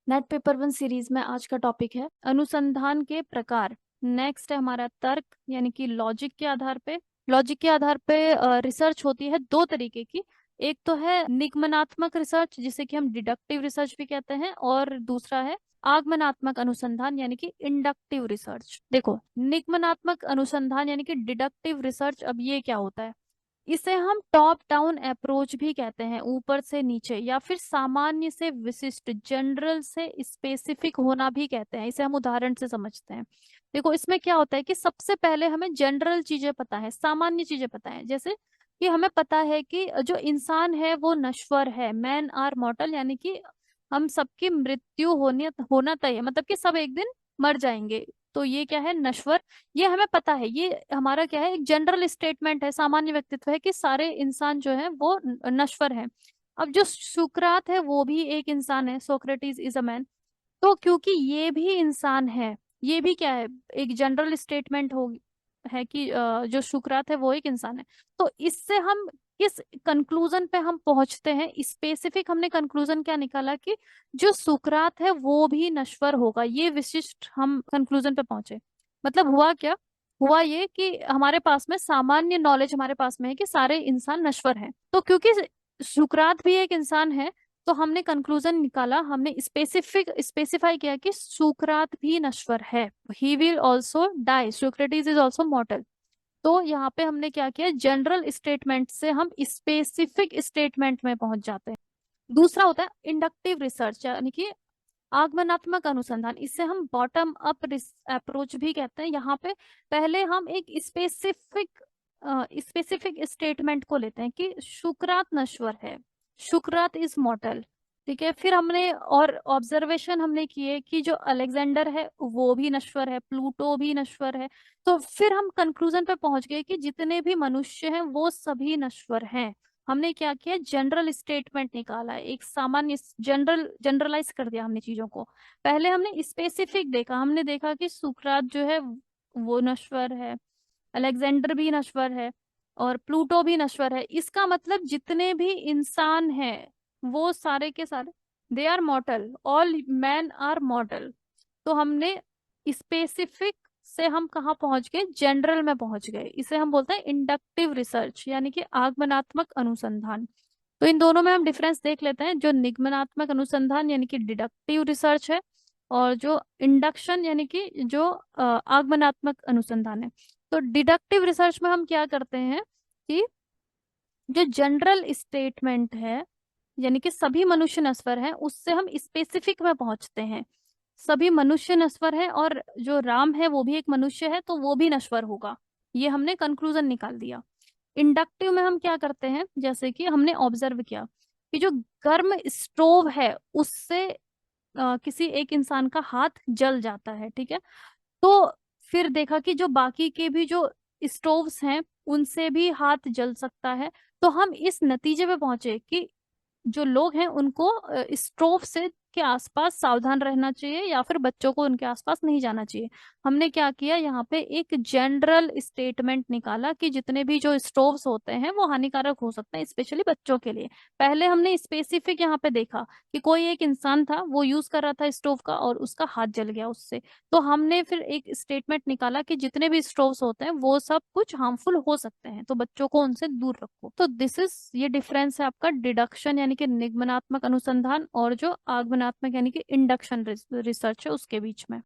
Net paper one series में आज का टॉपिक है अनुसंधान के प्रकार। नेक्स्ट है हमारा तर्क यानी कि लॉजिक के आधार पे। लॉजिक के आधार पे रिसर्च होती है दो तरीके की। एक तो है निगमनात्मक रिसर्च जिसे कि हम डिडक्टिव रिसर्च भी कहते हैं, और दूसरा है आगमनात्मक अनुसंधान यानी कि इंडक्टिव रिसर्च। देखो, निगमनात्मक अनुसंधान यानी कि डिडक्टिव रिसर्च, अब ये क्या होता है? इसे हम टॉप डाउन अप्रोच भी कहते हैं, ऊपर से नीचे या फिर सामान्य से विशिष्ट, जनरल से स्पेसिफिक होना भी कहते हैं। इसे हम उदाहरण से समझते हैं। देखो, इसमें क्या होता है कि सबसे पहले हमें जनरल चीजें पता है, सामान्य चीजें पता है। जैसे कि हमें पता है कि जो इंसान है वो नश्वर है, मैन आर मॉर्टल, यानी कि हम सबकी मृत्यु होना तय है, मतलब कि सब एक दिन मर जाएंगे। तो ये क्या है? नश्वर। ये हमें पता है, ये हमारा क्या है? एक जनरल स्टेटमेंट है, सामान्य व्यक्तित्व है कि सारे इंसान जो है वो नश्वर है। अब जो सुकरात है वो भी एक इंसान है, सोक्रेटिस इज अ मैन। तो क्योंकि ये भी इंसान है, ये भी क्या है? एक जनरल स्टेटमेंट हो है कि जो सुकरात है वो एक इंसान है। तो इससे हम किस कंक्लूजन पे हम पहुंचते हैं? स्पेसिफिक हमने कंक्लूजन क्या निकाला कि जो सुकरात है वो भी नश्वर होगा, ये विशिष्ट हम कंक्लूजन पे पहुंचे। मतलब हुआ क्या? हुआ ये कि हमारे पास में सामान्य नॉलेज हमारे पास में है कि सारे इंसान नश्वर हैं। तो क्योंकि सुकरात भी एक इंसान है, तो हमने कंक्लूजन निकाला, हमने स्पेसिफाई किया कि सुकरात भी नश्वर है। He will also die, Socrates is also mortal. तो यहाँ पे हमने क्या किया? जनरल स्टेटमेंट से हम स्पेसिफिक स्टेटमेंट में पहुंच जाते हैं। दूसरा होता है इंडक्टिव रिसर्च यानी कि आगमनात्मक अनुसंधान। इसे हम बॉटम अप अप्रोच भी कहते हैं। यहाँ पे पहले हम एक स्पेसिफिक स्टेटमेंट को लेते हैं कि शुक्रात नश्वर है, शुक्रात इज मॉर्टल। ठीक है, फिर हमने और ऑब्जर्वेशन हमने किए कि जो अलेक्जेंडर है वो भी नश्वर है, प्लूटो भी नश्वर है। तो फिर हम कंक्लूजन पे पहुंच गए कि जितने भी मनुष्य हैं वो सभी नश्वर हैं। हमने क्या किया? जनरल स्टेटमेंट निकाला, एक सामान्य जनरलाइज कर दिया हमने चीजों को। पहले हमने स्पेसिफिक देखा, हमने देखा कि सुकरात जो है वो नश्वर है, अलेक्जेंडर भी नश्वर है, और प्लूटो भी नश्वर है। इसका मतलब जितने भी इंसान हैं वो सारे के सारे they are mortal, all man are mortal. तो हमने स्पेसिफिक से हम कहाँ पहुंच गए? जनरल में पहुंच गए। इसे हम बोलते हैं इंडक्टिव रिसर्च यानी कि आगमनात्मक अनुसंधान। तो इन दोनों में हम डिफरेंस देख लेते हैं। जो निगमनात्मक अनुसंधान यानी कि डिडक्टिव रिसर्च है, और जो इंडक्शन यानी कि जो आगमनात्मक अनुसंधान है। तो डिडक्टिव रिसर्च में हम क्या करते हैं कि जो जनरल स्टेटमेंट है यानी कि सभी मनुष्य नश्वर हैं, उससे हम स्पेसिफिक में पहुंचते हैं। सभी मनुष्य नश्वर है, और जो राम है वो भी एक मनुष्य है, तो वो भी नश्वर होगा। ये हमने कंक्लूजन निकाल दिया। इंडक्टिव में हम क्या करते हैं? जैसे कि हमने ऑब्जर्व किया कि जो गर्म स्टोव है उससे किसी एक इंसान का हाथ जल जाता है। ठीक है, तो फिर देखा कि जो बाकी के भी जो स्टोव्स हैं उनसे भी हाथ जल सकता है। तो हम इस नतीजे पे पहुंचे कि जो लोग हैं उनको स्टोव से के आसपास सावधान रहना चाहिए, या फिर बच्चों को उनके आसपास नहीं जाना चाहिए। हमने क्या किया? यहाँ पे एक जनरल स्टेटमेंट निकाला कि जितने भी जो स्टोव्स होते हैं वो हानिकारक हो सकते हैं, स्पेशली बच्चों के लिए। पहले हमने स्पेसिफिक यहाँ पे देखा कि कोई एक इंसान था, वो यूज कर रहा था स्टोव का और उसका हाथ जल गया उससे। तो हमने फिर एक स्टेटमेंट निकाला कि जितने भी स्टोव्स होते हैं वो सब कुछ हार्मफुल हो सकते हैं, तो बच्चों को उनसे दूर रखो। तो दिस इज, ये डिफरेंस है आपका डिडक्शन यानी कि निगमनात्मक अनुसंधान और जो आगमनात्मक यानी कि इंडक्शन रिसर्च है उसके बीच में।